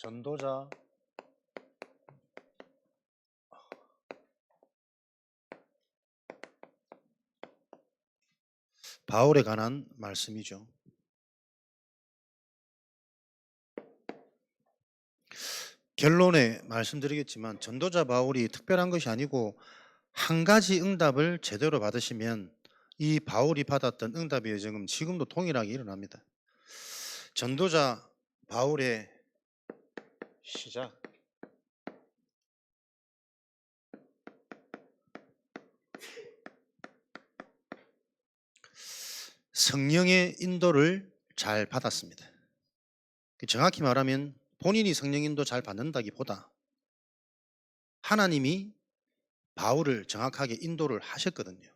전도자 바울에 관한 말씀이죠. 결론에 말씀드리겠지만 전도자 바울이 특별한 것이 아니고 한 가지 응답을 제대로 받으시면 이 바울이 받았던 응답의 여정은 지금도 동일하게 일어납니다. 전도자 바울의 시작. 성령의 인도를 잘 받았습니다. 정확히 말하면 본인이 성령 인도 잘 받는다기보다 하나님이 바울을 정확하게 인도를 하셨거든요.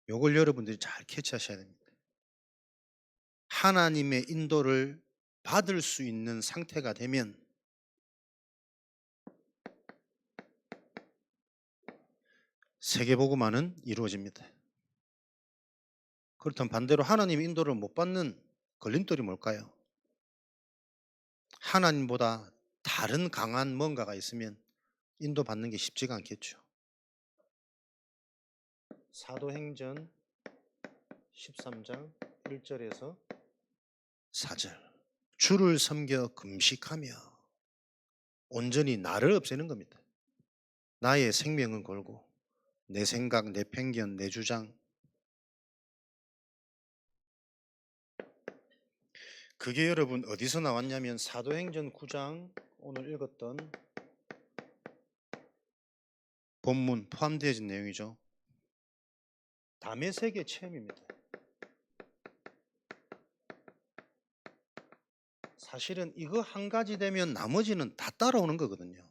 요걸 여러분들이 잘 캐치하셔야 됩니다. 하나님의 인도를 받을 수 있는 상태가 되면 세계복음화는 이루어집니다. 그렇다면 반대로 하나님의 인도를 못 받는 걸림돌이 뭘까요? 하나님보다 다른 강한 뭔가가 있으면 인도받는 게 쉽지가 않겠죠. 사도행전 13장 1절에서 4절. 주를 섬겨 금식하며 온전히 나를 없애는 겁니다. 나의 생명은 걸고 내 생각, 내 편견, 내 주장, 그게 여러분 어디서 나왔냐면 사도행전 9장 오늘 읽었던 본문 포함되어진 내용이죠. 담의 세계 체험입니다. 사실은 이거 한 가지 되면 나머지는 다 따라오는 거거든요.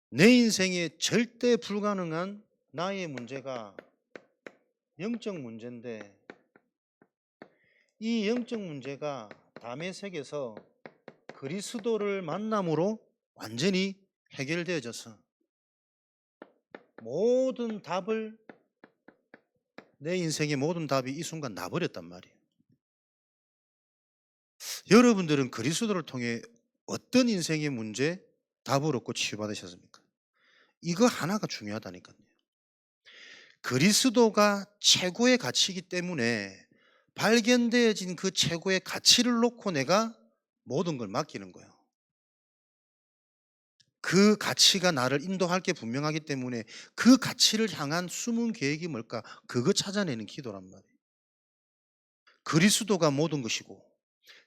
내 인생에 절대 불가능한 나의 문제가 영적 문제인데 이 영적 문제가 담의 세계에서 그리스도를 만남으로 완전히 해결되어져서 모든 답을 내 인생의 모든 답이 이 순간 나버렸단 말이에요. 여러분들은 그리스도를 통해 어떤 인생의 문제 답을 얻고 치유받으셨습니까? 이거 하나가 중요하다니까요. 그리스도가 최고의 가치이기 때문에 발견되어진 그 최고의 가치를 놓고 내가 모든 걸 맡기는 거예요. 그 가치가 나를 인도할 게 분명하기 때문에 그 가치를 향한 숨은 계획이 뭘까? 그거 찾아내는 기도란 말이에요. 그리스도가 모든 것이고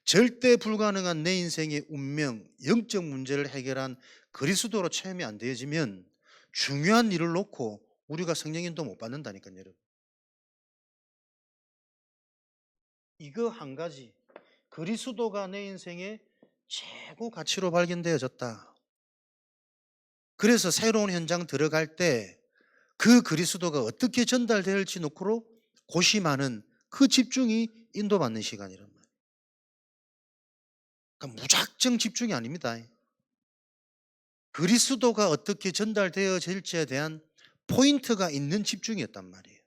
절대 불가능한 내 인생의 운명, 영적 문제를 해결한 그리스도로 체험이 안 되어지면 중요한 일을 놓고 우리가 성령인도 못 받는다니까요, 여러분. 이거 한 가지, 그리스도가 내 인생의 최고 가치로 발견되어졌다. 그래서 새로운 현장 들어갈 때 그 그리스도가 어떻게 전달될지 놓고로 고심하는 그 집중이 인도받는 시간이란 말이에요. 그러니까 무작정 집중이 아닙니다. 그리스도가 어떻게 전달되어질지에 대한 포인트가 있는 집중이었단 말이에요.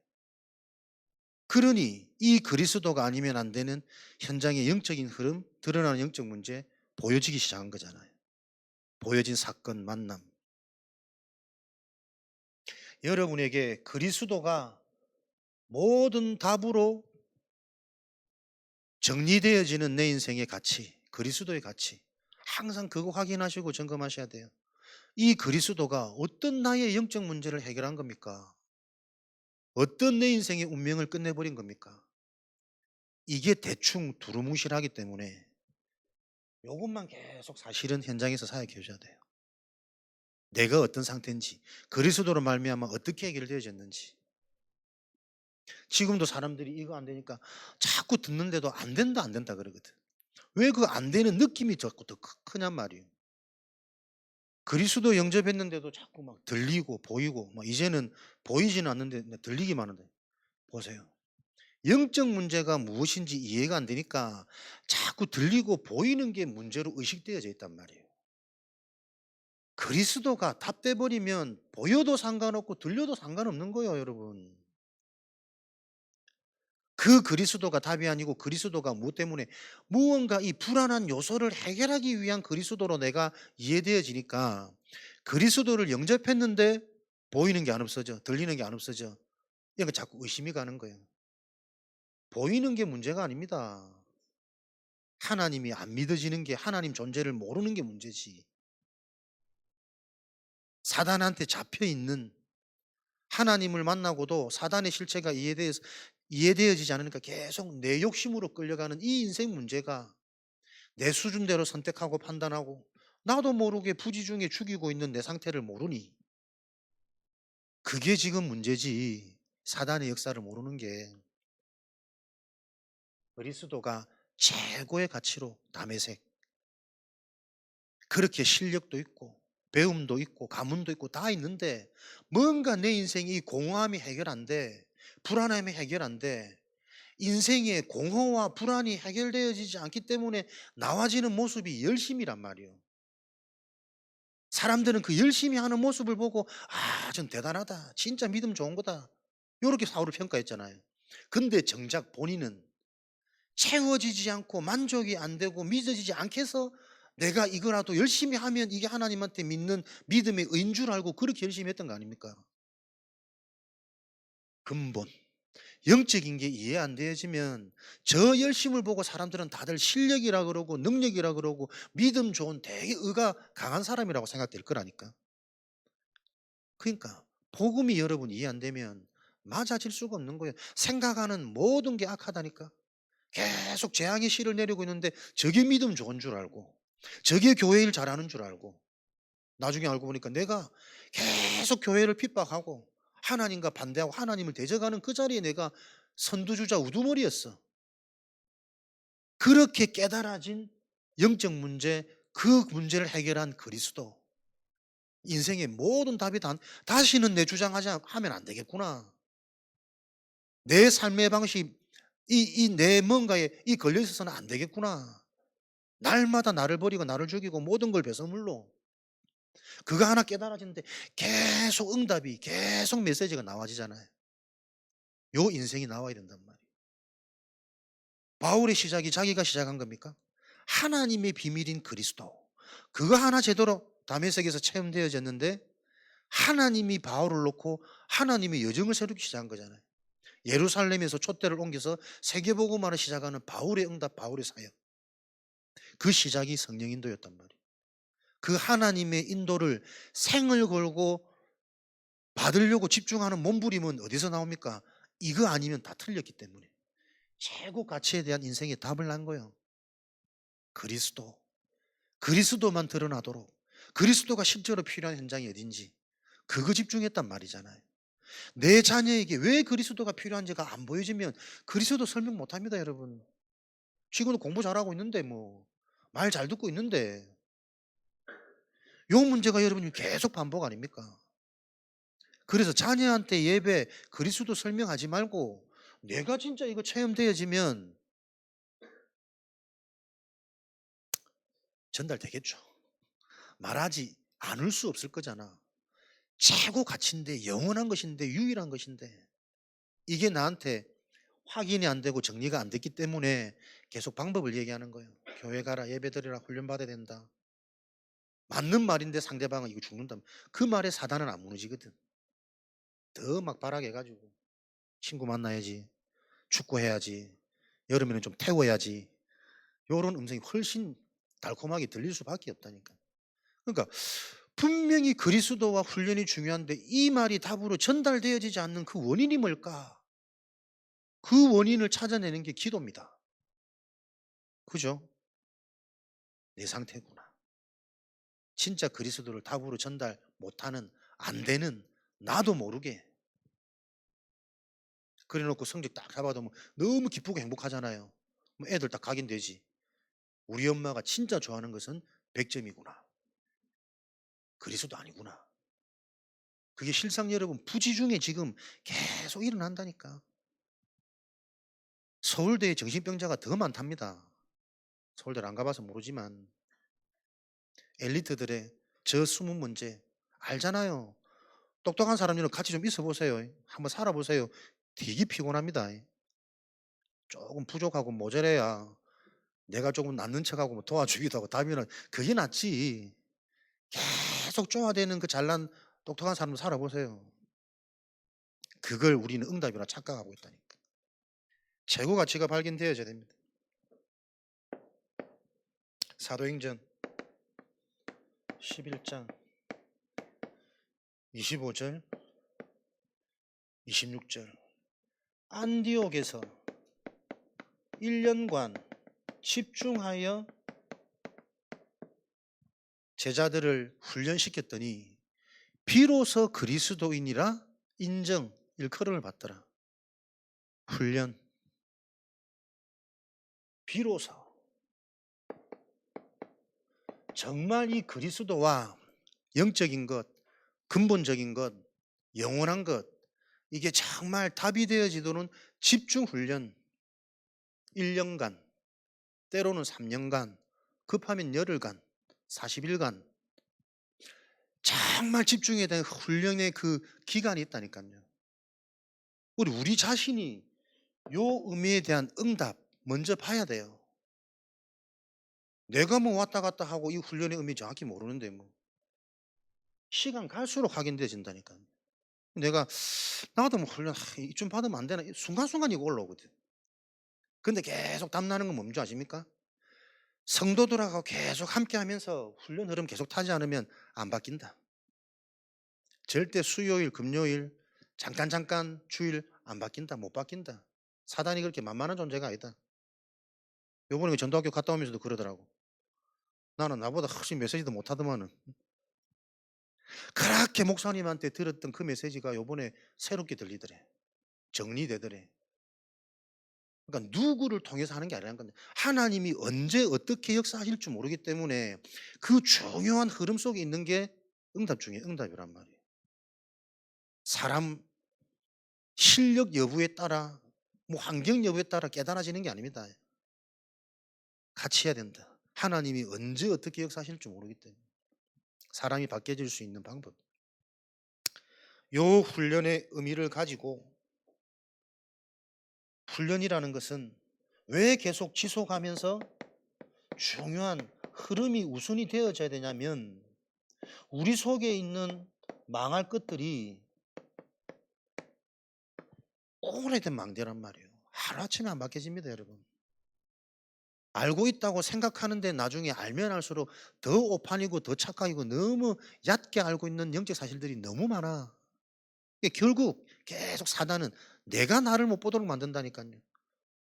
그러니 이 그리스도가 아니면 안 되는 현장의 영적인 흐름, 드러나는 영적 문제 보여지기 시작한 거잖아요. 보여진 사건, 만남. 여러분에게 그리스도가 모든 답으로 정리되어지는 내 인생의 가치, 그리스도의 가치, 항상 그거 확인하시고 점검하셔야 돼요. 이 그리스도가 어떤 나의 영적 문제를 해결한 겁니까? 어떤 내 인생의 운명을 끝내버린 겁니까? 이게 대충 두루뭉실하기 때문에 이것만 계속 사실은 현장에서 사역해 주셔야 돼요. 내가 어떤 상태인지, 그리스도로 말미암아 어떻게 해결되어졌는지. 지금도 사람들이 이거 안 되니까 자꾸 듣는데도 안 된다 안 된다 그러거든. 왜 그 안 되는 느낌이 자꾸 더 크냔 말이에요. 그리스도 영접했는데도 자꾸 막 들리고 보이고 막 이제는 보이지는 않는데 들리기만 하는데 보세요. 영적 문제가 무엇인지 이해가 안 되니까 자꾸 들리고 보이는 게 문제로 의식되어져 있단 말이에요. 그리스도가 답돼 버리면 보여도 상관없고 들려도 상관없는 거예요, 여러분. 그 그리스도가 답이 아니고 그리스도가 무엇 때문에 무언가 이 불안한 요소를 해결하기 위한 그리스도로 내가 이해되어지니까 그리스도를 영접했는데 보이는 게 안 없어져. 들리는 게 안 없어져. 그러니까 자꾸 의심이 가는 거예요. 보이는 게 문제가 아닙니다. 하나님이 안 믿어지는 게 하나님 존재를 모르는 게 문제지. 사단한테 잡혀 있는 하나님을 만나고도 사단의 실체가 이해되어지지 않으니까 계속 내 욕심으로 끌려가는 이 인생 문제가 내 수준대로 선택하고 판단하고 나도 모르게 부지중에 죽이고 있는 내 상태를 모르니 그게 지금 문제지. 사단의 역사를 모르는 게 그리스도가 최고의 가치로 담에색 그렇게 실력도 있고 배움도 있고 가문도 있고 다 있는데 뭔가 내 인생이 공허함이 해결 안 돼. 불안함이 해결 안 돼. 인생의 공허와 불안이 해결되어지지 않기 때문에 나와지는 모습이 열심이란 말이에요. 사람들은 그 열심히 하는 모습을 보고 아, 전 대단하다. 진짜 믿음 좋은 거다. 요렇게 사울을 평가했잖아요. 근데 정작 본인은 채워지지 않고 만족이 안 되고 믿어지지 않게서 내가 이거라도 열심히 하면 이게 하나님한테 믿는 믿음의 의인 줄 알고 그렇게 열심히 했던 거 아닙니까? 근본. 영적인 게 이해 안 되어지면 저 열심을 보고 사람들은 다들 실력이라 그러고 능력이라 그러고 믿음 좋은 되게 의가 강한 사람이라고 생각될 거라니까. 그러니까 복음이 여러분 이해 안 되면 맞아질 수가 없는 거예요. 생각하는 모든 게 악하다니까. 계속 재앙의 씨를 내리고 있는데 저게 믿음 좋은 줄 알고 저게 교회 일 잘하는 줄 알고 나중에 알고 보니까 내가 계속 교회를 핍박하고 하나님과 반대하고 하나님을 대적하는 그 자리에 내가 선두주자 우두머리였어. 그렇게 깨달아진 영적 문제, 그 문제를 해결한 그리스도. 인생의 모든 답이 다시는 내 주장하지 하면 안 되겠구나. 내 삶의 방식, 내 뭔가에 걸려 있어서는 안 되겠구나. 날마다 나를 버리고 나를 죽이고 모든 걸 배설물로. 그거 하나 깨달아지는데 계속 응답이, 계속 메시지가 나와지잖아요. 요 인생이 나와야 된단 말이에요. 바울의 시작이 자기가 시작한 겁니까? 하나님의 비밀인 그리스도. 그거 하나 제대로 다메섹에서 체험되어졌는데 하나님이 바울을 놓고 하나님의 여정을 새롭게 시작한 거잖아요. 예루살렘에서 촛대를 옮겨서 세계복음화를 시작하는 바울의 응답, 바울의 사역. 그 시작이 성령 인도였단 말이에요. 그 하나님의 인도를 생을 걸고 받으려고 집중하는 몸부림은 어디서 나옵니까? 이거 아니면 다 틀렸기 때문에. 최고 가치에 대한 인생의 답을 난 거예요. 그리스도. 그리스도만 드러나도록 그리스도가 실제로 필요한 현장이 어딘지 그거 집중했단 말이잖아요. 내 자녀에게 왜 그리스도가 필요한지가 안 보여지면 그리스도 설명 못합니다, 여러분. 지금도 공부 잘하고 있는데 뭐 말 잘 듣고 있는데 요 문제가 여러분이 계속 반복 아닙니까? 그래서 자녀한테 예배 그리스도 설명하지 말고 내가 진짜 이거 체험되어지면 전달되겠죠. 말하지 않을 수 없을 거잖아. 최고 가치인데 영원한 것인데 유일한 것인데 이게 나한테 확인이 안 되고 정리가 안 됐기 때문에 계속 방법을 얘기하는 거예요. 교회 가라 예배 드리라 훈련 받아야 된다. 맞는 말인데 상대방은 이거 죽는다. 그 말에 사단은 안 무너지거든. 더 막 바라게 해가지고 친구 만나야지 축구해야지 여름에는 좀 태워야지 요런 음성이 훨씬 달콤하게 들릴 수밖에 없다니까. 그러니까 분명히 그리스도와 훈련이 중요한데 이 말이 답으로 전달되어지지 않는 그 원인이 뭘까? 그 원인을 찾아내는 게 기도입니다. 그죠? 내 상태구나. 진짜 그리스도를 답으로 전달 못하는 안 되는 나도 모르게 그래 놓고 성적 딱 잡아두면 너무 기쁘고 행복하잖아요. 뭐 애들 딱 각인 되지. 우리 엄마가 진짜 좋아하는 것은 100점이구나. 그리스도 아니구나. 그게 실상 여러분 부지중에 지금 계속 일어난다니까. 서울대에 정신병자가 더 많답니다. 서울대를 안 가봐서 모르지만 엘리트들의 저 숨은 문제 알잖아요. 똑똑한 사람들은 같이 좀 있어 보세요. 한번 살아보세요. 되게 피곤합니다. 조금 부족하고 모자라야 내가 조금 낫는 척하고 뭐 도와주기도 하고 다음에는 그게 낫지. 계속 쪼아대는 그 잘난 똑똑한 사람 살아보세요. 그걸 우리는 응답이라 착각하고 있다니까. 최고 가치가 발견되어져야 됩니다. 사도행전 11장 25절 26절 안디옥에서 1년간 집중하여 제자들을 훈련시켰더니 비로소 그리스도인이라 인정 일컬음을 받더라. 훈련 비로소 정말 이 그리스도와 영적인 것, 근본적인 것, 영원한 것 이게 정말 답이 되어지도록 집중 훈련 1년간 때로는 3년간 급하면 열흘간 40일간 정말 집중해야 되는 훈련의 그 기간이 있다니까요. 우리 자신이 요 의미에 대한 응답 먼저 봐야 돼요. 내가 뭐 왔다 갔다 하고 이 훈련의 의미 정확히 모르는데 뭐 시간 갈수록 확인되어진다니까요. 내가 나도 뭐 훈련 이쯤 받으면 안 되나 순간순간 이거 올라오거든. 근데 계속 땀나는 건 뭔지 아십니까? 성도들하고 계속 함께 하면서 훈련 흐름 계속 타지 않으면 안 바뀐다. 절대 수요일, 금요일, 잠깐 주일 안 바뀐다. 못 바뀐다. 사단이 그렇게 만만한 존재가 아니다. 요번에 그 전도학교 갔다 오면서도 그러더라고. 나는 나보다 훨씬 메시지도 못하더만은. 그렇게 목사님한테 들었던 그 메시지가 요번에 새롭게 들리더래. 정리되더래. 그러니까 누구를 통해서 하는 게 아니라는 건데 하나님이 언제 어떻게 역사하실 줄 모르기 때문에 그 중요한 흐름 속에 있는 게 응답 중에 응답이란 말이에요. 사람 실력 여부에 따라 뭐 환경 여부에 따라 깨달아지는 게 아닙니다. 같이 해야 된다. 하나님이 언제 어떻게 역사하실 줄 모르기 때문에 사람이 바뀌어질 수 있는 방법. 요 훈련의 의미를 가지고 훈련이라는 것은 왜 계속 지속하면서 중요한 흐름이 우선이 되어져야 되냐면 우리 속에 있는 망할 것들이 오래된 망대란 말이에요. 하루아침에 안 바뀌어집니다, 여러분. 알고 있다고 생각하는데 나중에 알면 알수록 더 오판이고 더 착각이고 너무 얕게 알고 있는 영적 사실들이 너무 많아. 결국 계속 사단은 내가 나를 못 보도록 만든다니까요.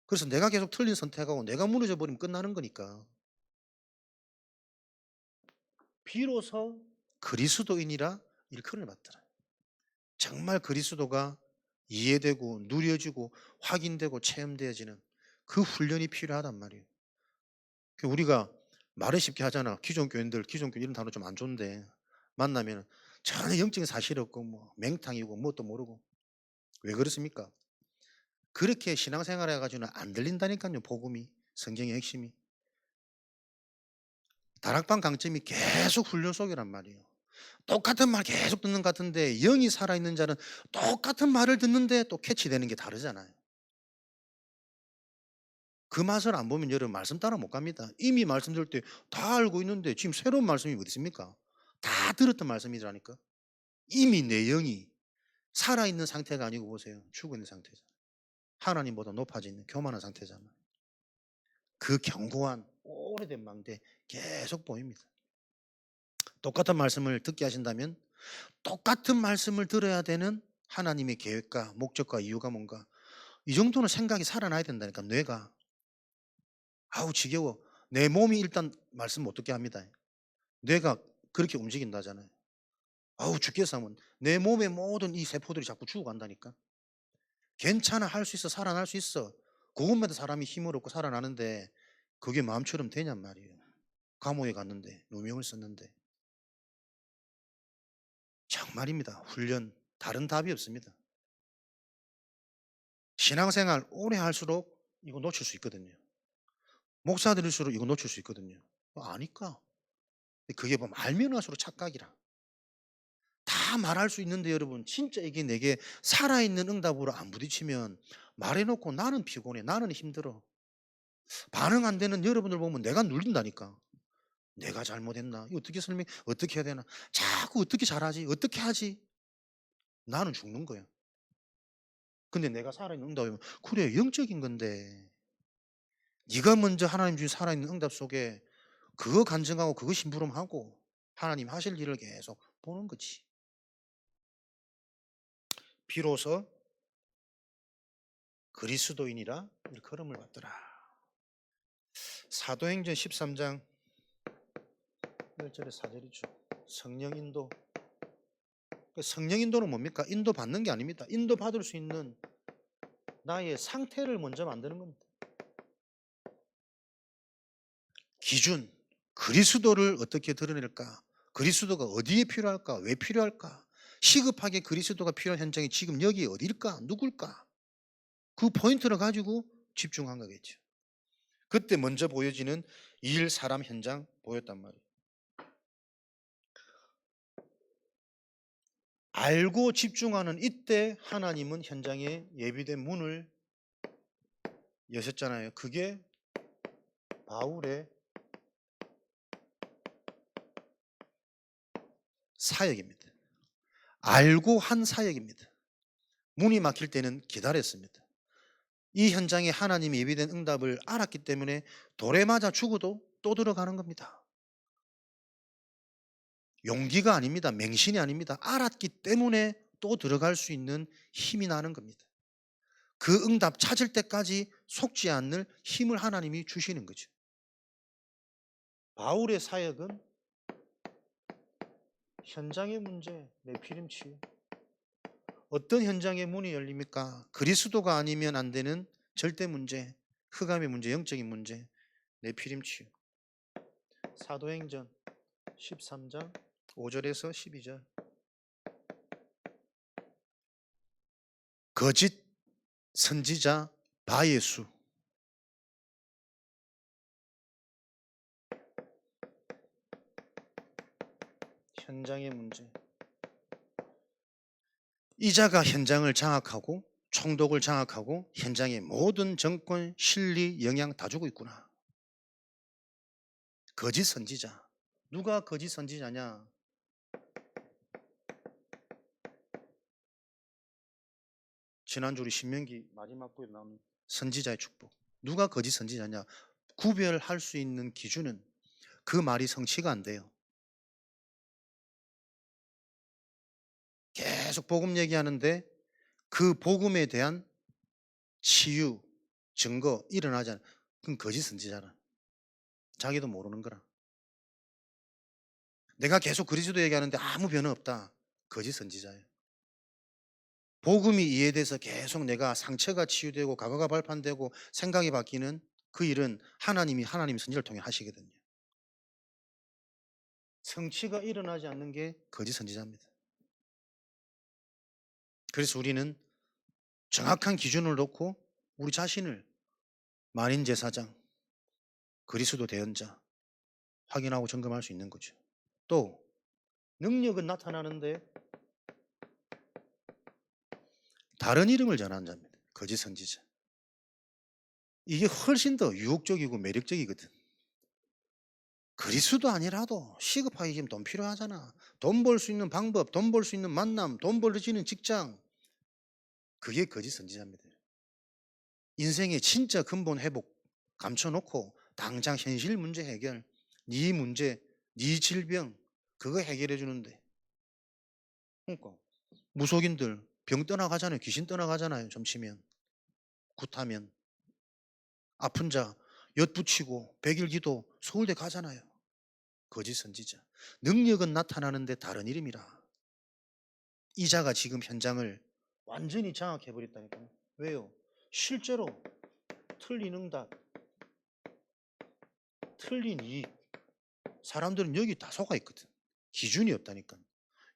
그래서 내가 계속 틀린 선택하고 내가 무너져 버리면 끝나는 거니까. 비로소 그리스도인이라 일컬음을 받더라. 정말 그리스도가 이해되고 누려지고 확인되고 체험되어지는 그 훈련이 필요하단 말이에요. 우리가 말을 쉽게 하잖아. 기존 교인들, 기존 교인 이런 단어 좀 안 좋은데 만나면 전혀 영적인 사실이 없고 뭐 맹탕이고 뭣도 모르고 왜 그렇습니까? 그렇게 신앙생활 해가지고는 안 들린다니까요. 복음이 성경의 핵심이 다락방 강점이 계속 훈련 속이란 말이에요. 똑같은 말 계속 듣는 것 같은데 영이 살아있는 자는 똑같은 말을 듣는데 또 캐치되는 게 다르잖아요. 그 맛을 안 보면 여러분 말씀 따라 못 갑니다. 이미 말씀 들을 때 다 알고 있는데 지금 새로운 말씀이 어디 있습니까? 다 들었던 말씀이라니까. 이미 내 영이 살아있는 상태가 아니고 보세요. 죽어있는 상태잖아요. 하나님보다 높아지는 교만한 상태잖아요. 그 견고한 오래된 망대 계속 보입니다. 똑같은 말씀을 듣게 하신다면 똑같은 말씀을 들어야 되는 하나님의 계획과 목적과 이유가 뭔가 이 정도는 생각이 살아나야 된다니까. 뇌가 아우 지겨워. 내 몸이 일단 말씀 못 듣게 합니다. 뇌가 그렇게 움직인다잖아요. 아우 죽겠어 하면 내 몸의 모든 이 세포들이 자꾸 죽어간다니까. 괜찮아 할 수 있어 살아날 수 있어. 그것마다 사람이 힘을 얻고 살아나는데 그게 마음처럼 되냔 말이에요. 감옥에 갔는데 누명을 썼는데 정말입니다. 훈련 다른 답이 없습니다. 신앙생활 오래 할수록 이거 놓칠 수 있거든요. 목사들일수록 이거 놓칠 수 있거든요. 아니까. 그게 보면 알면 할수록 착각이라. 다 말할 수 있는데 여러분 진짜 이게 내게 살아있는 응답으로 안 부딪히면 말해놓고 나는 피곤해, 나는 힘들어. 반응 안 되는 여러분들 보면 내가 눌린다니까. 내가 잘못했나? 이거 어떻게 해야 되나? 자꾸 어떻게 잘하지? 어떻게 하지? 나는 죽는 거야. 근데 내가 살아있는 응답이면 그래 영적인 건데 네가 먼저 하나님 주신 살아있는 응답 속에 그거 간증하고 그거 심부름하고 하나님 하실 일을 계속 보는 거지. 비로소 그리스도인이라 이렇게 걸음을 받더라. 사도행전 13장 1절에 4절이죠. 성령 인도. 성령 인도는 뭡니까? 인도 받는 게 아닙니다. 인도 받을 수 있는 나의 상태를 먼저 만드는 겁니다. 기준, 그리스도를 어떻게 드러낼까? 그리스도가 어디에 필요할까? 왜 필요할까? 시급하게 그리스도가 필요한 현장이 지금 여기 어딜까? 누굴까? 그 포인트를 가지고 집중한 거겠죠. 그때 먼저 보여지는 일, 사람, 현장 보였단 말이에요. 알고 집중하는 이때 하나님은 현장에 예비된 문을 여셨잖아요. 그게 바울의 사역입니다. 알고 한 사역입니다. 문이 막힐 때는 기다렸습니다. 이 현장에 하나님이 예비된 응답을 알았기 때문에 돌에 맞아 죽어도 또 들어가는 겁니다. 용기가 아닙니다. 맹신이 아닙니다. 알았기 때문에 또 들어갈 수 있는 힘이 나는 겁니다. 그 응답 찾을 때까지 속지 않을 힘을 하나님이 주시는 거죠. 바울의 사역은 현장의 문제, 내피림 치유. 어떤 현장의 문이 열립니까? 그리스도가 아니면 안 되는 절대 문제, 흑암의 문제, 영적인 문제, 내피림 치유. 사도행전 13장 5절에서 12절. 거짓 선지자 바예수. 현장의 문제. 이자가 현장을 장악하고 총독을 장악하고 현장의 모든 정권, 실리, 영향 다 주고 있구나. 거짓 선지자. 누가 거짓 선지자냐? 지난주 우리 신명기 마지막 부에 나온 선지자의 축복. 누가 거짓 선지자냐? 구별할 수 있는 기준은 그 말이 성취가 안 돼요. 계속 복음 얘기하는데 그 복음에 대한 치유, 증거 일어나지 않아. 그건 거짓 선지자라. 자기도 모르는 거라. 내가 계속 그리스도 얘기하는데 아무 변화 없다. 거짓 선지자예요. 복음이 이해돼서 계속 내가 상처가 치유되고 과거가 발판되고 생각이 바뀌는 그 일은 하나님 선지자를 통해 하시거든요. 성취가 일어나지 않는 게 거짓 선지자입니다. 그래서 우리는 정확한 기준을 놓고 우리 자신을 만인 제사장, 그리스도 대언자 확인하고 점검할 수 있는 거죠. 또 능력은 나타나는데 다른 이름을 전하는 자입니다. 거짓 선지자. 이게 훨씬 더 유혹적이고 매력적이거든. 그리스도 아니라도 시급하게 지금 돈 필요하잖아. 돈 벌 수 있는 방법, 돈 벌 수 있는 만남, 돈 벌어지는 직장. 그게 거짓 선지자입니다. 인생의 진짜 근본 회복 감춰놓고 당장 현실 문제 해결, 네 문제, 네 질병 그거 해결해 주는데. 그러니까 무속인들 병 떠나가잖아요. 귀신 떠나가잖아요. 좀 치면 굿하면 아픈 자 엿붙이고 백일기도 서울대 가잖아요. 거짓 선지자. 능력은 나타나는데 다른 이름이라. 이자가 지금 현장을 완전히 장악해 버렸다니까요. 왜요? 실제로 틀린 응답, 틀린 이익. 사람들은 여기 다 속아 있거든. 기준이 없다니까.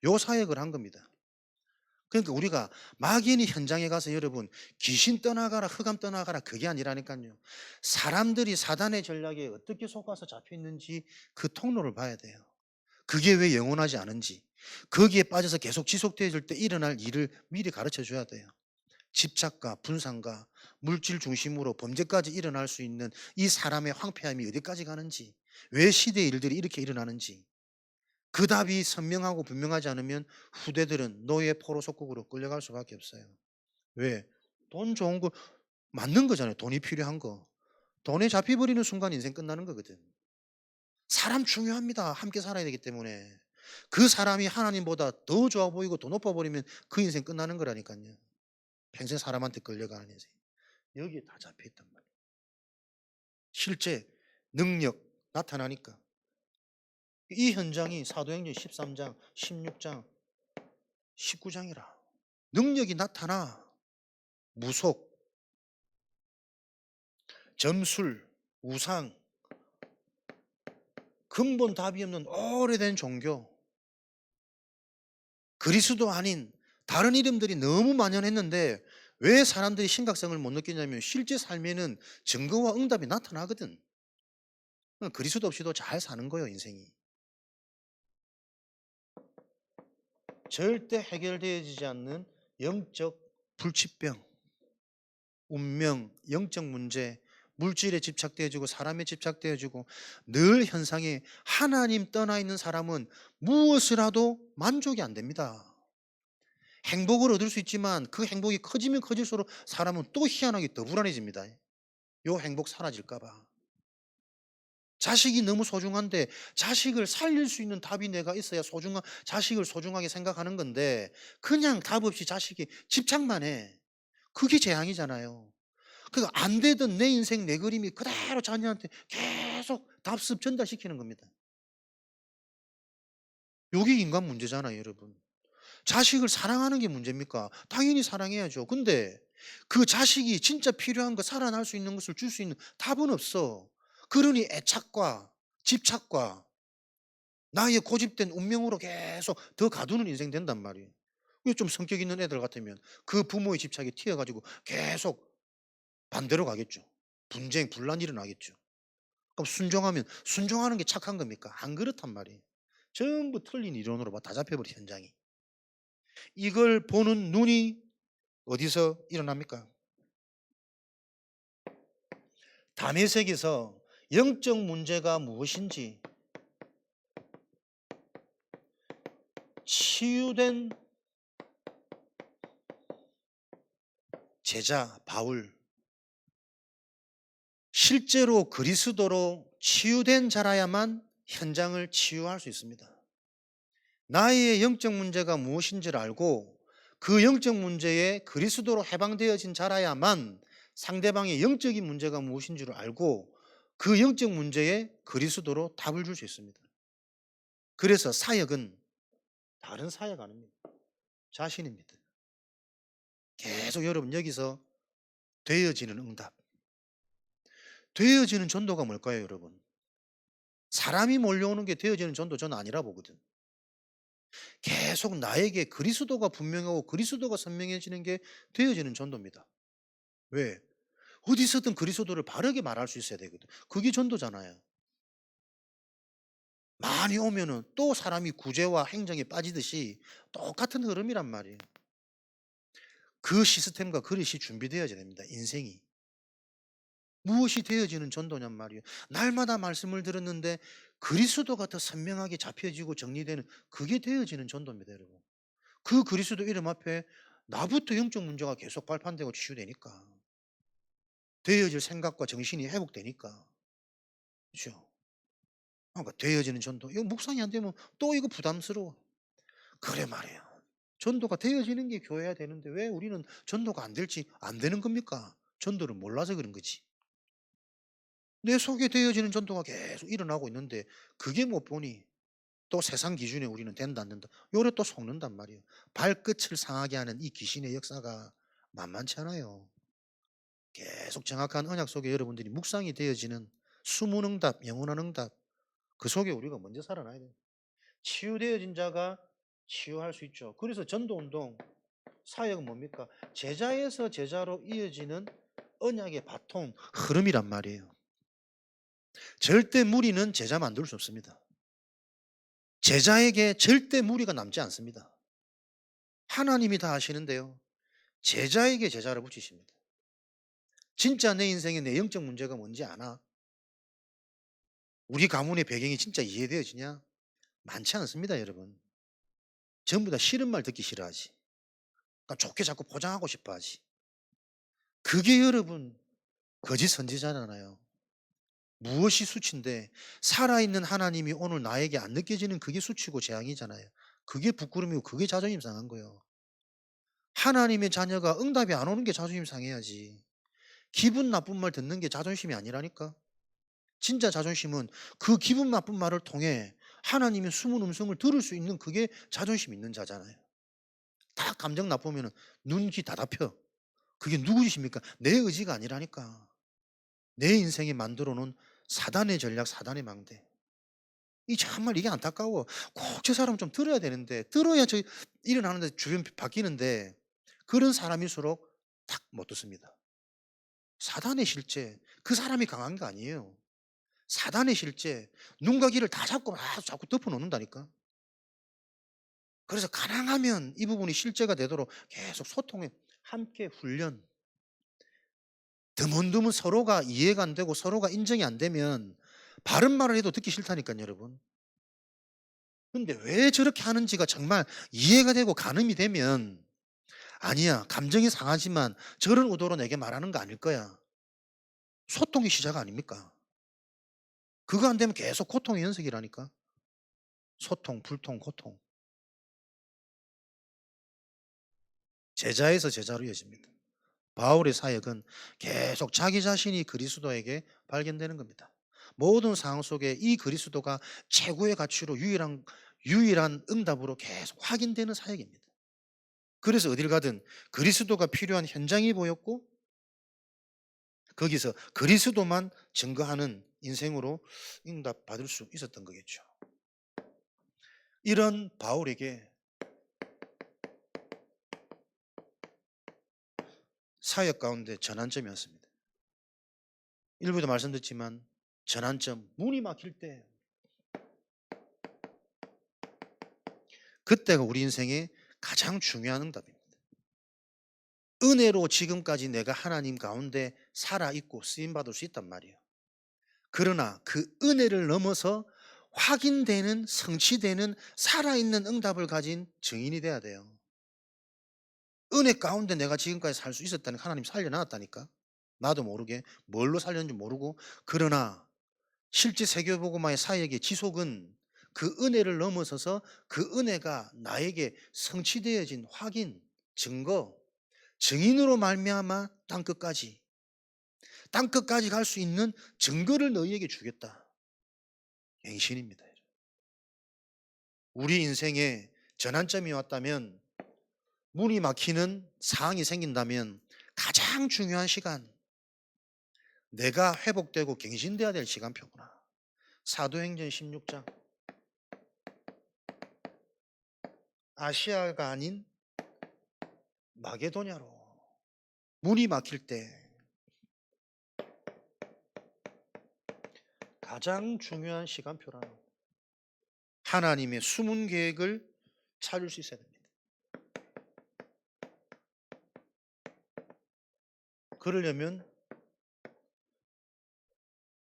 요 사역을 한 겁니다. 그러니까 우리가 막연히 현장에 가서 여러분 귀신 떠나가라 흑암 떠나가라 그게 아니라니까요. 사람들이 사단의 전략에 어떻게 속아서 잡혀 있는지 그 통로를 봐야 돼요. 그게 왜 영원하지 않은지, 거기에 빠져서 계속 지속되어질 때 일어날 일을 미리 가르쳐 줘야 돼요. 집착과 분산과 물질 중심으로 범죄까지 일어날 수 있는 이 사람의 황폐함이 어디까지 가는지, 왜 시대의 일들이 이렇게 일어나는지, 그 답이 선명하고 분명하지 않으면 후대들은 노예 포로 속국으로 끌려갈 수밖에 없어요. 왜? 돈 좋은 거 맞는 거잖아요. 돈이 필요한 거. 돈에 잡혀버리는 순간 인생 끝나는 거거든. 사람 중요합니다. 함께 살아야 되기 때문에. 그 사람이 하나님보다 더 좋아 보이고 더 높아 버리면 그 인생 끝나는 거라니까요. 평생 사람한테 끌려가는 인생. 여기에 다 잡혀 있단 말이에요. 실제 능력 나타나니까. 이 현장이 사도행전 13장, 16장, 19장이라. 능력이 나타나. 무속, 점술, 우상, 근본 답이 없는 오래된 종교, 그리스도 아닌 다른 이름들이 너무 만연했는데 왜 사람들이 심각성을 못 느끼냐면 실제 삶에는 증거와 응답이 나타나거든. 그리스도 없이도 잘 사는 거예요, 인생이. 절대 해결되어지지 않는 영적 불치병, 운명, 영적 문제, 물질에 집착되어지고 사람에 집착되어지고 늘 현상에 하나님 떠나 있는 사람은 무엇이라도 만족이 안 됩니다. 행복을 얻을 수 있지만 그 행복이 커지면 커질수록 사람은 또 희한하게 더 불안해집니다. 요 행복 사라질까 봐. 자식이 너무 소중한데 자식을 살릴 수 있는 답이 내가 있어야 자식을 소중하게 생각하는 건데 그냥 답 없이 자식이 집착만 해. 그게 재앙이잖아요. 그러니까 안 되던 내 인생 내 그림이 그대로 자녀한테 계속 답습 전달시키는 겁니다. 요게 인간 문제잖아요, 여러분. 자식을 사랑하는 게 문제입니까? 당연히 사랑해야죠. 근데 그 자식이 진짜 필요한 거, 살아날 수 있는 것을 줄 수 있는 답은 없어. 그러니 애착과 집착과 나의 고집된 운명으로 계속 더 가두는 인생 된단 말이에요. 이게 좀 성격 있는 애들 같으면 그 부모의 집착이 튀어가지고 계속 반대로 가겠죠. 분쟁, 분란이 일어나겠죠. 그럼 순종하는 게 착한 겁니까? 안 그렇단 말이에요. 전부 틀린 이론으로 다 잡혀버린 현장이. 이걸 보는 눈이 어디서 일어납니까? 담에색에서 영적 문제가 무엇인지 치유된 제자 바울, 실제로 그리스도로 치유된 자라야만 현장을 치유할 수 있습니다. 나의 영적 문제가 무엇인지를 알고 그 영적 문제에 그리스도로 해방되어진 자라야만 상대방의 영적인 문제가 무엇인지를 알고 그 영적 문제에 그리스도로 답을 줄 수 있습니다. 그래서 사역은 다른 사역 아닙니다. 자신입니다. 계속 여러분 여기서 되어지는 응답. 되어지는 전도가 뭘까요, 여러분? 사람이 몰려오는 게 되어지는 전도 저는 아니라 보거든. 계속 나에게 그리스도가 분명하고 그리스도가 선명해지는 게 되어지는 전도입니다. 왜? 어디서든 그리스도를 바르게 말할 수 있어야 되거든. 그게 전도잖아요. 많이 오면은 또 사람이 구제와 행정에 빠지듯이 똑같은 흐름이란 말이에요. 그 시스템과 그릇이 준비되어야 됩니다. 인생이. 무엇이 되어지는 전도냔 말이에요. 날마다 말씀을 들었는데 그리스도가 더 선명하게 잡혀지고 정리되는 그게 되어지는 전도입니다, 여러분. 그 그리스도 이름 앞에 나부터 영적 문제가 계속 발판되고 치유되니까. 되어질 생각과 정신이 회복되니까. 그렇죠? 그러니까 되어지는 전도. 이거 묵상이 안 되면 또 이거 부담스러워. 그래 말이에요. 전도가 되어지는 게 교회야 되는데 왜 우리는 전도가 안 되는 겁니까? 전도를 몰라서 그런 거지. 내 속에 되어지는 전도가 계속 일어나고 있는데 그게 못 보니 또 세상 기준에 우리는 된다 안 된다. 요래 또 속는단 말이에요. 발끝을 상하게 하는 이 귀신의 역사가 만만치 않아요. 계속 정확한 언약 속에 여러분들이 묵상이 되어지는 숨은 응답, 영원한 응답 그 속에 우리가 먼저 살아나야 돼요. 치유되어진 자가 치유할 수 있죠. 그래서 전도운동 사역은 뭡니까? 제자에서 제자로 이어지는 언약의 바통 흐름이란 말이에요. 절대 무리는 제자 만들 수 없습니다. 제자에게 절대 무리가 남지 않습니다. 하나님이 다 하시는데요. 제자에게 제자를 붙이십니다. 진짜 내 인생에 내 영적 문제가 뭔지 아나? 우리 가문의 배경이 진짜 이해되어지냐? 많지 않습니다, 여러분. 전부 다 싫은 말 듣기 싫어하지. 그러니까 좋게 자꾸 포장하고 싶어 하지. 그게 여러분 거짓 선지자잖아요. 무엇이 수치인데 살아있는 하나님이 오늘 나에게 안 느껴지는 그게 수치고 재앙이잖아요. 그게 부끄러움이고 그게 자존심 상한 거예요. 하나님의 자녀가 응답이 안 오는 게 자존심 상해야지. 기분 나쁜 말 듣는 게 자존심이 아니라니까. 진짜 자존심은 그 기분 나쁜 말을 통해 하나님의 숨은 음성을 들을 수 있는 그게 자존심 있는 자잖아요. 다 감정 나쁘면 눈, 귀 다 닫혀. 그게 누구 짓입니까? 내 의지가 아니라니까. 내 인생에 만들어 놓은 사단의 전략, 사단의 망대. 이 정말 이게 안타까워. 꼭 저 사람 좀 들어야 되는데 들어야 저 일어나는데 주변 바뀌는데 그런 사람일수록 탁 못 듣습니다. 사단의 실제 그 사람이 강한 게 아니에요. 사단의 실제 눈과 귀를 다 잡고 막 자꾸 덮어 놓는다니까. 그래서 가능하면 이 부분이 실제가 되도록 계속 소통에 함께 훈련. 드문드문 서로가 이해가 안 되고 서로가 인정이 안 되면 바른 말을 해도 듣기 싫다니까요, 여러분. 근데 왜 저렇게 하는지가 정말 이해가 되고 가늠이 되면 아니야, 감정이 상하지만 저런 의도로 내게 말하는 거 아닐 거야. 소통의 시작 아닙니까? 그거 안 되면 계속 고통의 연속이라니까. 소통, 불통, 고통. 제자에서 제자로 이어집니다. 바울의 사역은 계속 자기 자신이 그리스도에게 발견되는 겁니다. 모든 상황 속에 이 그리스도가 최고의 가치로 유일한 응답으로 계속 확인되는 사역입니다. 그래서 어딜 가든 그리스도가 필요한 현장이 보였고 거기서 그리스도만 증거하는 인생으로 응답받을 수 있었던 거겠죠. 이런 바울에게 사역 가운데 전환점이었습니다. 일부도 말씀드렸지만 전환점, 문이 막힐 때 그때가 우리 인생의 가장 중요한 응답입니다. 은혜로 지금까지 내가 하나님 가운데 살아있고 쓰임받을 수 있단 말이에요. 그러나 그 은혜를 넘어서 확인되는 성취되는 살아있는 응답을 가진 증인이 돼야 돼요. 은혜 가운데 내가 지금까지 살 수 있었다는 하나님 살려놨다니까. 나도 모르게 뭘로 살렸는지 모르고 그러나 실제 세계복음화의 사역의 지속은 그 은혜를 넘어서서 그 은혜가 나에게 성취되어진 확인, 증거, 증인으로 말미암아 땅끝까지 갈 수 있는 증거를 너희에게 주겠다. 갱신입니다. 우리 인생에 전환점이 왔다면 문이 막히는 상황이 생긴다면 가장 중요한 시간 내가 회복되고 갱신돼야 될 시간표구나. 사도행전 16장 아시아가 아닌 마게도냐로 문이 막힐 때 가장 중요한 시간표라는 하나님의 숨은 계획을 찾을 수 있어야 됩니다. 그러려면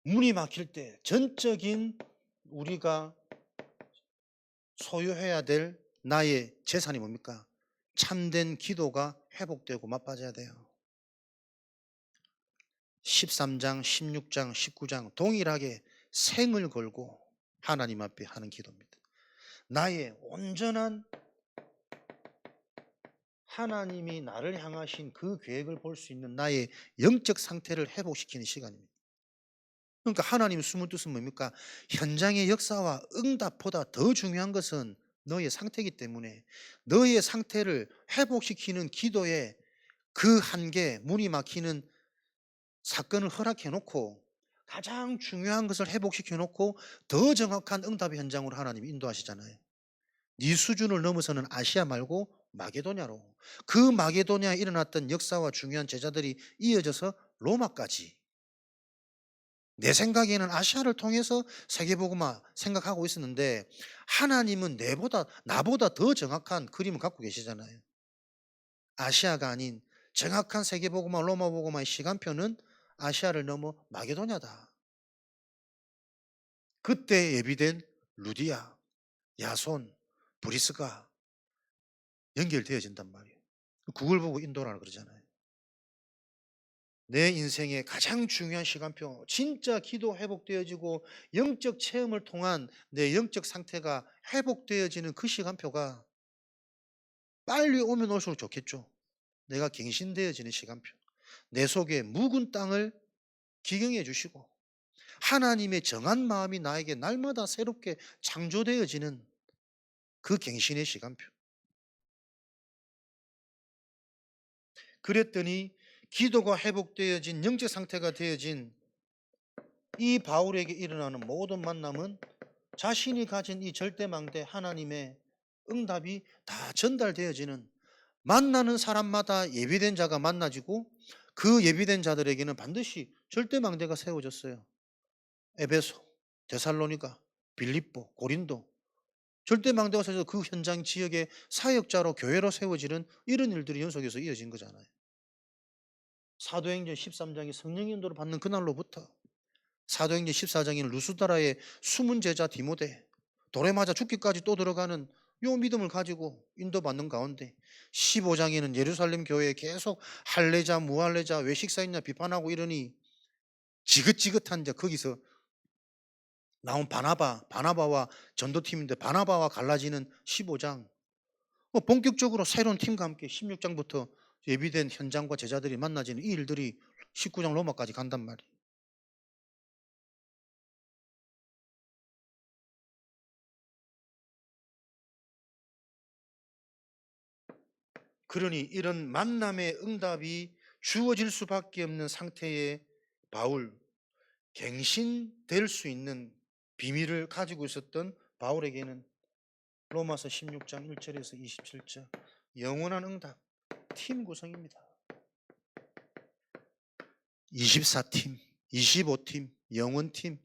문이 막힐 때 전적인 우리가 소유해야 될 나의 재산이 뭡니까? 참된 기도가 회복되고 맛빠져야 돼요. 13장, 16장, 19장 동일하게 생을 걸고 하나님 앞에 하는 기도입니다. 나의 온전한 하나님이 나를 향하신 그 계획을 볼 수 있는 나의 영적 상태를 회복시키는 시간입니다. 그러니까 하나님의 숨은 뜻은 뭡니까? 현장의 역사와 응답보다 더 중요한 것은 너의 상태이기 때문에 너의 상태를 회복시키는 기도에 그 한계, 문이 막히는 사건을 허락해 놓고 가장 중요한 것을 회복시켜 놓고 더 정확한 응답의 현장으로 하나님이 인도하시잖아요. 네 수준을 넘어서는 아시아 말고 마게도냐로 그 마게도냐에 일어났던 역사와 중요한 제자들이 이어져서 로마까지 내 생각에는 아시아를 통해서 세계복음화 생각하고 있었는데 하나님은 나보다 더 정확한 그림을 갖고 계시잖아요. 아시아가 아닌 정확한 세계복음화 로마복음화의 시간표는 아시아를 넘어 마게도냐다. 그때 예비된 루디아, 야손, 브리스가 연결되어진단 말이에요. 그걸 보고 인도라고 그러잖아요. 내 인생의 가장 중요한 시간표, 진짜 기도 회복되어지고 영적 체험을 통한 내 영적 상태가 회복되어지는 그 시간표가 빨리 오면 올수록 좋겠죠. 내가 갱신되어지는 시간표. 내 속에 묵은 땅을 기경해 주시고 하나님의 정한 마음이 나에게 날마다 새롭게 창조되어지는 그 갱신의 시간표. 그랬더니 기도가 회복되어진 영적 상태가 되어진 이 바울에게 일어나는 모든 만남은 자신이 가진 이 절대망대 하나님의 응답이 다 전달되어지는, 만나는 사람마다 예비된 자가 만나지고 그 예비된 자들에게는 반드시 절대망대가 세워졌어요. 에베소, 데살로니가, 빌립보, 고린도, 절대망대가 세워져 그 현장 지역의 사역자로 교회로 세워지는 이런 일들이 연속해서 이어진 거잖아요. 사도행전 13장이 성령 인도를 받는 그날로부터 사도행전 14장인 루스드라의 숨은 제자 디모데, 돌에 맞아 죽기까지 또 들어가는 요 믿음을 가지고 인도받는 가운데 15장에는 예루살렘 교회에 계속 할례자 무할례자 왜 식사했냐 비판하고 이러니 지긋지긋한 거기서 나온 바나바와 전도팀인데 바나바와 갈라지는 15장, 본격적으로 새로운 팀과 함께 16장부터 예비된 현장과 제자들이 만나지는 이 일들이 19장 로마까지 간단 말이에요. 그러니 이런 만남의 응답이 주어질 수밖에 없는 상태의 바울, 갱신될 수 있는 비밀을 가지고 있었던 바울에게는 로마서 16장 1절에서 27절 영원한 응답, 팀 구성입니다. 24팀, 25팀, 영원팀,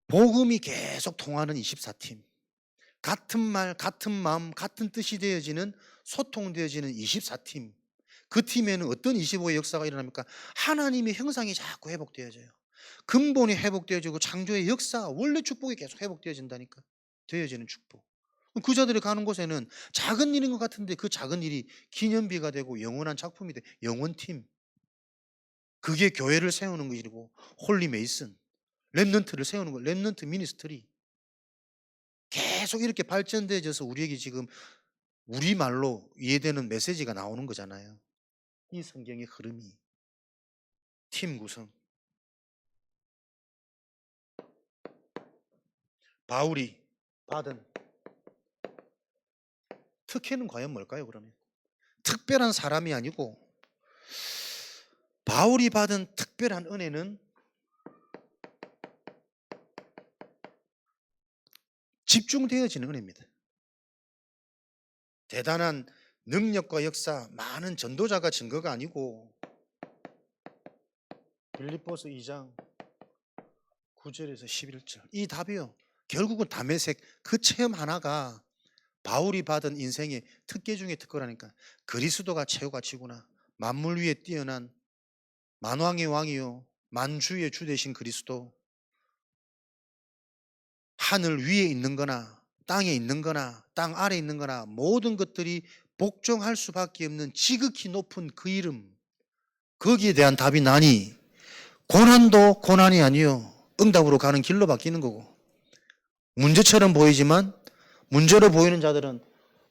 복음이 계속 통하는 24팀, 같은 말, 같은 마음, 같은 뜻이 되어지는, 소통되어지는 24팀. 그 팀에는 어떤 25의 역사가 일어납니까? 하나님의 형상이 자꾸 회복되어져요. 근본이 회복되어지고 창조의 역사, 원래 축복이 계속 회복되어진다니까. 되어지는 축복. 그 자들이 가는 곳에는 작은 일인 것 같은데 그 작은 일이 기념비가 되고 영원한 작품이 돼. 영원팀. 그게 교회를 세우는 것이고 홀리 메이슨, 렘넌트를 세우는 거, 렘넌트 미니스트리. 계속 이렇게 발전되어져서 우리에게 지금 우리말로 이해되는 메시지가 나오는 거잖아요. 이 성경의 흐름이. 팀 구성. 바울이 받은 특혜는 과연 뭘까요, 그러면? 특별한 사람이 아니고 바울이 받은 특별한 은혜는 집중되어지는 은혜입니다. 대단한 능력과 역사, 많은 전도자가 증거가 아니고 빌립보서 2장 9절에서 11절 이 답이요. 결국은 다메섹 그 체험 하나가 바울이 받은 인생의 특권 중에 특권이라니까. 그리스도가 최고가치구나. 만물 위에 뛰어난 만왕의 왕이요 만주의 주 되신 그리스도. 하늘 위에 있는 거나 땅에 있는 거나 땅 아래에 있는 거나 모든 것들이 복종할 수밖에 없는 지극히 높은 그 이름, 거기에 대한 답이 나니 고난도 고난이 아니요 응답으로 가는 길로 바뀌는 거고, 문제처럼 보이지만 문제로 보이는 자들은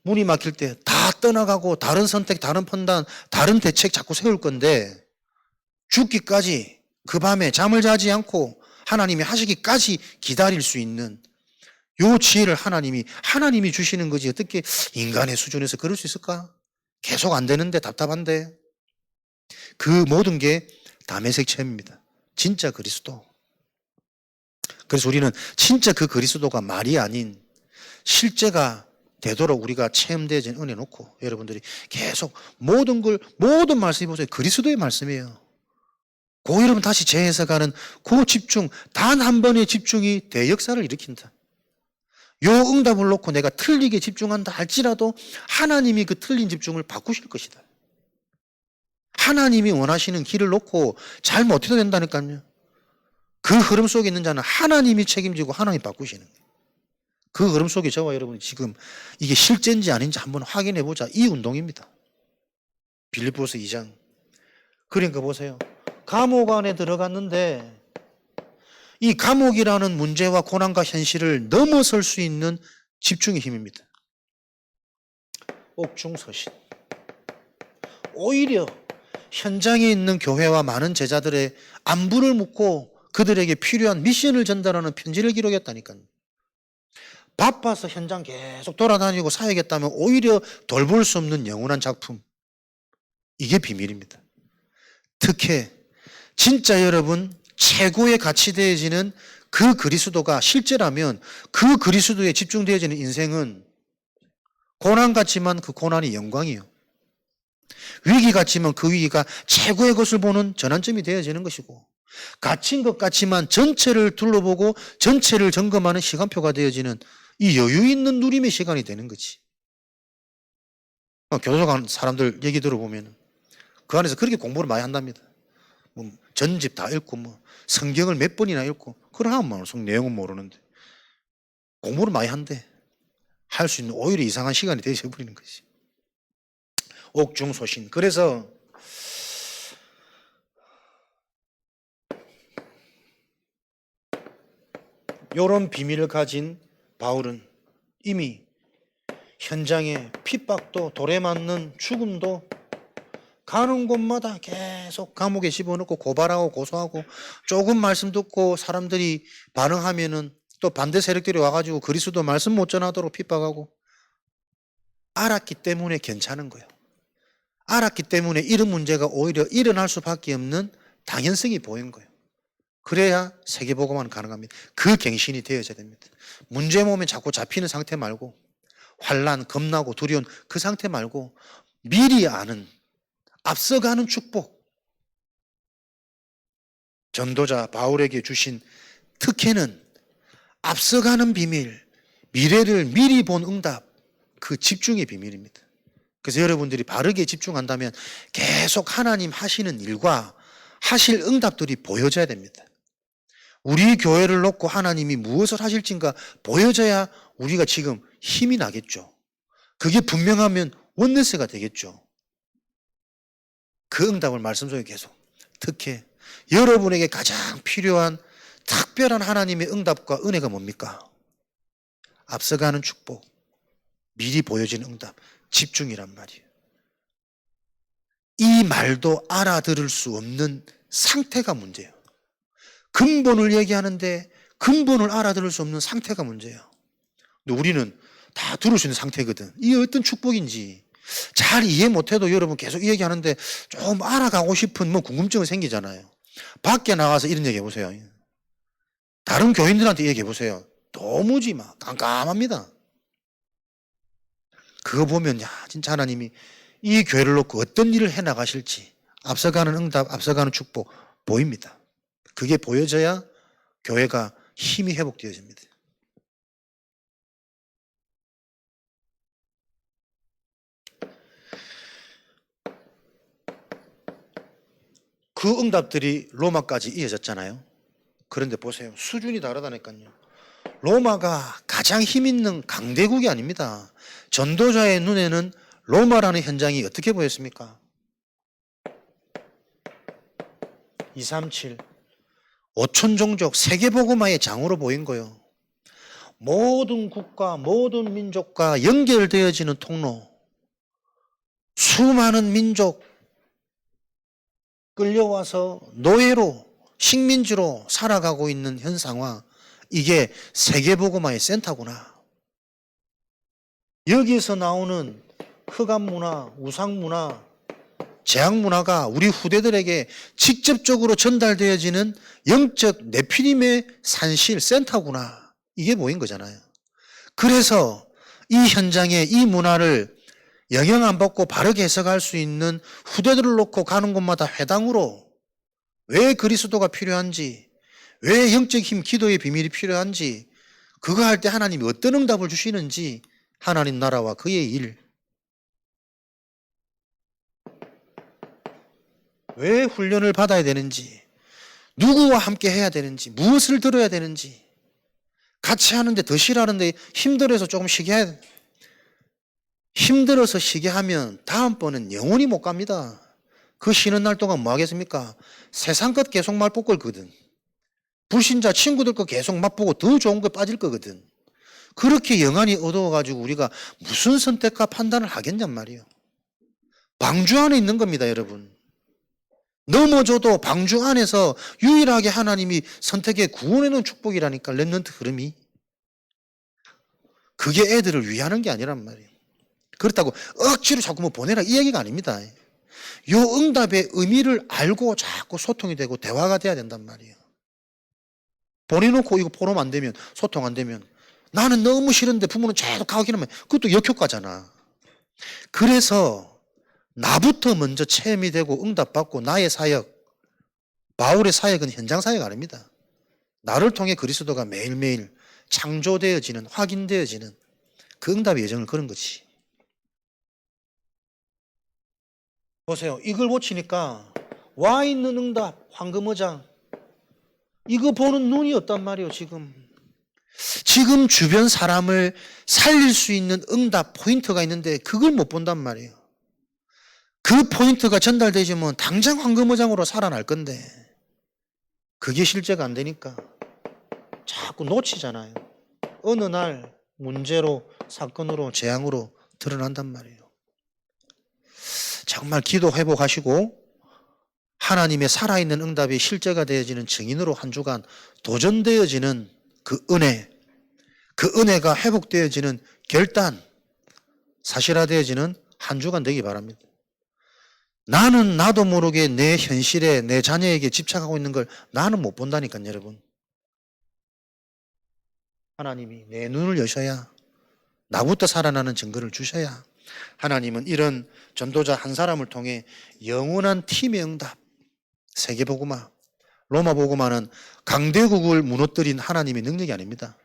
문이 막힐 때 다 떠나가고 다른 선택, 다른 판단, 다른 대책 자꾸 세울 건데 죽기까지 그 밤에 잠을 자지 않고 하나님이 하시기까지 기다릴 수 있는 요 지혜를 하나님이 주시는 거지. 어떻게 인간의 수준에서 그럴 수 있을까? 계속 안 되는데 답답한데. 그 모든 게 다메섹 체험입니다. 진짜 그리스도. 그래서 우리는 진짜 그 그리스도가 말이 아닌 실제가 되도록 우리가 체험되어진 은혜 놓고 여러분들이 계속 모든 말씀이 보세요. 그리스도의 말씀이에요. 그 여러분 다시 재해석하는 그 집중, 단 한 번의 집중이 대역사를 일으킨다. 요 응답을 놓고 내가 틀리게 집중한다 할지라도 하나님이 그 틀린 집중을 바꾸실 것이다. 하나님이 원하시는 길을 놓고 잘 못해도 된다니까요. 그 흐름 속에 있는 자는 하나님이 책임지고 하나님이 바꾸시는 거예요. 그 흐름 속에 저와 여러분이 지금 이게 실제인지 아닌지 한번 확인해 보자. 이 운동입니다. 빌립보서 2장. 그러니까 보세요. 감옥 안에 들어갔는데 이 감옥이라는 문제와 고난과 현실을 넘어설 수 있는 집중의 힘입니다. 옥중서신. 오히려 현장에 있는 교회와 많은 제자들의 안부를 묻고 그들에게 필요한 미션을 전달하는 편지를 기록했다니까요. 바빠서 현장 계속 돌아다니고 사역했다면 오히려 돌볼 수 없는 영원한 작품. 이게 비밀입니다. 특히 진짜 여러분 최고의 가치 되어지는 그 그리스도가 실제라면 그 그리스도에 집중되어지는 인생은 고난 같지만 그 고난이 영광이요. 위기 같지만 그 위기가 최고의 것을 보는 전환점이 되어지는 것이고 갇힌 것 같지만 전체를 둘러보고 전체를 점검하는 시간표가 되어지는 이 여유 있는 누림의 시간이 되는 거지. 교도소 가는 사람들 얘기 들어보면 그 안에서 그렇게 공부를 많이 한답니다. 뭐 전집 다 읽고 뭐 성경을 몇 번이나 읽고 그러나 성 내용은 모르는데 공부를 많이 한대. 할 수 있는 오히려 이상한 시간이 되어버리는 거지. 옥중소신. 그래서 이런 비밀을 가진 바울은 이미 현장에 핍박도 돌에 맞는 죽음도 가는 곳마다 계속 감옥에 집어넣고 고발하고 고소하고 조금 말씀 듣고 사람들이 반응하면은 또 반대 세력들이 와가지고 그리스도 말씀 못 전하도록 핍박하고 알았기 때문에 괜찮은 거예요. 알았기 때문에 이런 문제가 오히려 일어날 수밖에 없는 당연성이 보인 거예요. 그래야 세계보고만 가능합니다. 그 갱신이 되어져야 됩니다. 문제 몸에 자꾸 잡히는 상태 말고 환난, 겁나고 두려운 그 상태 말고 미리 아는 앞서가는 축복. 전도자 바울에게 주신 특혜는 앞서가는 비밀, 미래를 미리 본 응답, 그 집중의 비밀입니다. 그래서 여러분들이 바르게 집중한다면 계속 하나님 하시는 일과 하실 응답들이 보여져야 됩니다. 우리 교회를 놓고 하나님이 무엇을 하실지가 보여져야 우리가 지금 힘이 나겠죠. 그게 분명하면 원네스가 되겠죠. 그 응답을 말씀 속에 계속. 특히 여러분에게 가장 필요한 특별한 하나님의 응답과 은혜가 뭡니까? 앞서가는 축복, 미리 보여지는 응답, 집중이란 말이에요. 이 말도 알아들을 수 없는 상태가 문제예요. 근본을 얘기하는데 근본을 알아들을 수 없는 상태가 문제예요. 근데 우리는 다 들을 수 있는 상태거든. 이게 어떤 축복인지 잘 이해 못해도 여러분 계속 얘기하는데 좀 알아가고 싶은 뭐 궁금증이 생기잖아요. 밖에 나가서 이런 얘기 해보세요. 다른 교인들한테 얘기해 보세요. 도무지 막 깜깜합니다. 그거 보면 야 진짜 하나님이 이 교회를 놓고 어떤 일을 해나가실지 앞서가는 응답, 앞서가는 축복 보입니다. 그게 보여져야 교회가 힘이 회복되어집니다. 그 응답들이 로마까지 이어졌잖아요. 그런데 보세요. 수준이 다르다니까요. 로마가 가장 힘 있는 강대국이 아닙니다. 전도자의 눈에는 로마라는 현장이 어떻게 보였습니까? 237 5천 종족 세계복음화의 장으로 보인 거예요. 모든 국가, 모든 민족과 연결되어지는 통로, 수많은 민족 끌려와서 노예로 식민지로 살아가고 있는 현 상황, 이게 세계복음화의 센터구나. 여기서 나오는 흑암문화, 우상문화, 제약문화가 우리 후대들에게 직접적으로 전달되어지는 영적 네피림의 산실 센터구나. 이게 보인 거잖아요. 그래서 이 현장에 이 문화를 영향 안 받고 바르게 해석할 수 있는 후대들을 놓고 가는 곳마다 회당으로 왜 그리스도가 필요한지, 왜 영적 힘, 기도의 비밀이 필요한지, 그거 할 때 하나님이 어떤 응답을 주시는지, 하나님 나라와 그의 일, 왜 훈련을 받아야 되는지, 누구와 함께 해야 되는지, 무엇을 들어야 되는지, 같이 하는데 더 싫어하는데 힘들어서 조금 쉬게 해야 돼. 힘들어서 쉬게 하면 다음번은 영원히 못 갑니다. 그 쉬는 날 동안 뭐 하겠습니까? 세상 것 계속 맛볼 거거든. 불신자 친구들 거 계속 맛보고 더 좋은 거 빠질 거거든. 그렇게 영안이 어두워가지고 우리가 무슨 선택과 판단을 하겠냔 말이에요. 방주 안에 있는 겁니다, 여러분. 넘어져도 방주 안에서 유일하게 하나님이 선택에 구원해 놓은 축복이라니까, 렘넌트 흐름이. 그게 애들을 위하는 게 아니란 말이에요. 그렇다고 억지로 자꾸 뭐 보내라 이 얘기가 아닙니다. 요 응답의 의미를 알고 자꾸 소통이 되고 대화가 돼야 된단 말이에요. 보내놓고 이거 포럼 안 되면, 소통 안 되면, 나는 너무 싫은데 부모는 계속 가긴 하면 그것도 역효과잖아. 그래서 나부터 먼저 체험이 되고 응답받고 나의 사역, 바울의 사역은 현장 사역 아닙니다. 나를 통해 그리스도가 매일매일 창조되어지는, 확인되어지는 그 응답의 여정을 그런 거지. 보세요. 이걸 고치니까 와 있는 응답, 황금어장, 이거 보는 눈이 없단 말이에요. 지금 주변 사람을 살릴 수 있는 응답 포인트가 있는데 그걸 못 본단 말이에요. 그 포인트가 전달되지면 당장 황금어장으로 살아날 건데 그게 실제가 안 되니까 자꾸 놓치잖아요. 어느 날 문제로, 사건으로, 재앙으로 드러난단 말이에요. 정말 기도 회복하시고 하나님의 살아있는 응답이 실제가 되어지는 증인으로 한 주간 도전되어지는 그 은혜가 회복되어지는 결단, 사실화되어지는 한 주간 되기 바랍니다. 나는 나도 모르게 내 현실에, 내 자녀에게 집착하고 있는 걸 나는 못 본다니까요, 여러분. 하나님이 내 눈을 여셔야, 나부터 살아나는 증거를 주셔야 하나님은 이런 전도자 한 사람을 통해 영원한 팀의 응답, 세계복음화, 로마복음화는 강대국을 무너뜨린 하나님의 능력이 아닙니다.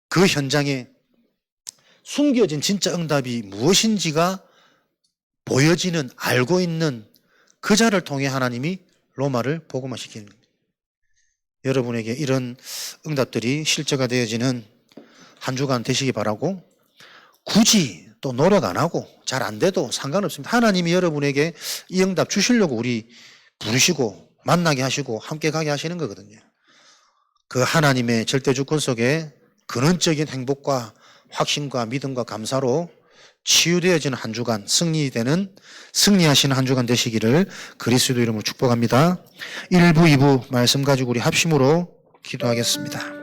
그 현장에 숨겨진 진짜 응답이 무엇인지가 보여지는, 알고 있는 그 자를 통해 하나님이 로마를 복음화시키는 겁니다. 여러분에게 이런 응답들이 실제가 되어지는 한 주간 되시기 바라고, 굳이 또 노력 안 하고 잘 안 돼도 상관없습니다. 하나님이 여러분에게 이 응답 주시려고 우리 부르시고 만나게 하시고 함께 가게 하시는 거거든요. 그 하나님의 절대 주권 속에 근원적인 행복과 확신과 믿음과 감사로 치유되어지는 한 주간, 승리하시는 한 주간 되시기를 그리스도 이름으로 축복합니다. 1부, 2부 말씀 가지고 우리 합심으로 기도하겠습니다.